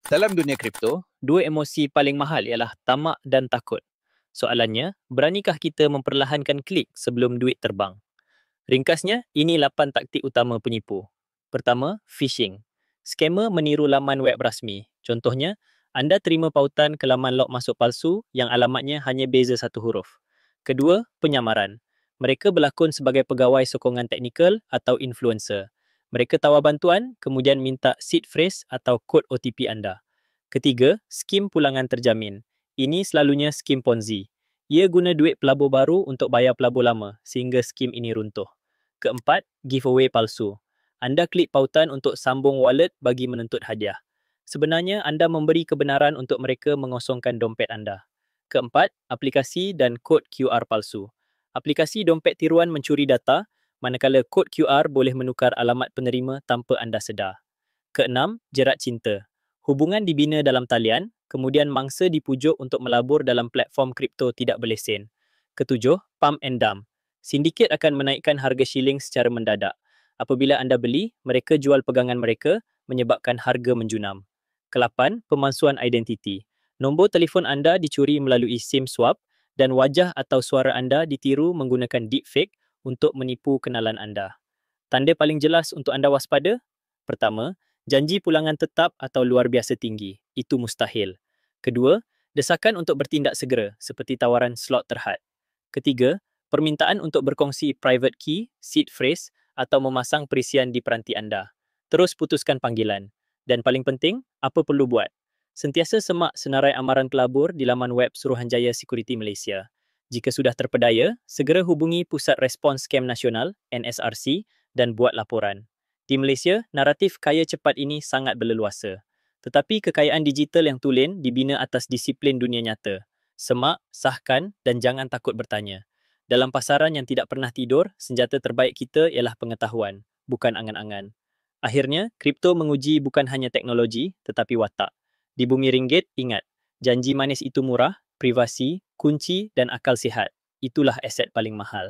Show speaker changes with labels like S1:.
S1: Dalam dunia kripto, dua emosi paling mahal ialah tamak dan takut. Soalannya, beranikah kita memperlahankan klik sebelum duit terbang? Ringkasnya, ini 8 taktik utama penipu. Pertama, phishing. Skamer meniru laman web rasmi. Contohnya, anda terima pautan ke laman log masuk palsu yang alamatnya hanya beza satu huruf. Kedua, penyamaran. Mereka berlakon sebagai pegawai sokongan teknikal atau influencer. Mereka tawar bantuan, kemudian minta seed phrase atau kod OTP anda. Ketiga, skim pulangan terjamin. Ini selalunya skim Ponzi. Ia guna duit pelabur baru untuk bayar pelabur lama sehingga skim ini runtuh. Keempat, giveaway palsu. Anda klik pautan untuk sambung wallet bagi menuntut hadiah. Sebenarnya anda memberi kebenaran untuk mereka mengosongkan dompet anda. Keempat, aplikasi dan kod QR palsu. Aplikasi dompet tiruan mencuri data, manakala kod QR boleh menukar alamat penerima tanpa anda sedar. Keenam, jerat cinta. Hubungan dibina dalam talian, kemudian mangsa dipujuk untuk melabur dalam platform kripto tidak berlesen. Ketujuh, pump and dump. Sindiket akan menaikkan harga shilling secara mendadak. Apabila anda beli, mereka jual pegangan mereka, menyebabkan harga menjunam. Kelapan, pemalsuan identiti. Nombor telefon anda dicuri melalui SIM swap dan wajah atau suara anda ditiru menggunakan deepfake untuk menipu kenalan anda. Tanda paling jelas untuk anda waspada? Pertama, janji pulangan tetap atau luar biasa tinggi. Itu mustahil. Kedua, desakan untuk bertindak segera seperti tawaran slot terhad. Ketiga, permintaan untuk berkongsi private key, seed phrase atau memasang perisian di peranti anda. Terus putuskan panggilan. Dan paling penting, apa perlu buat? Sentiasa semak senarai amaran pelabur di laman web Suruhanjaya Security Malaysia. Jika sudah terpedaya, segera hubungi Pusat Respons Scam Nasional, NSRC, dan buat laporan. Di Malaysia, naratif kaya cepat ini sangat berleluasa. Tetapi kekayaan digital yang tulen dibina atas disiplin dunia nyata. Semak, sahkan dan jangan takut bertanya. Dalam pasaran yang tidak pernah tidur, senjata terbaik kita ialah pengetahuan, bukan angan-angan. Akhirnya, kripto menguji bukan hanya teknologi, tetapi watak. Di bumi ringgit, ingat, janji manis itu murah, privasi, kunci dan akal sihat. Itulah aset paling mahal.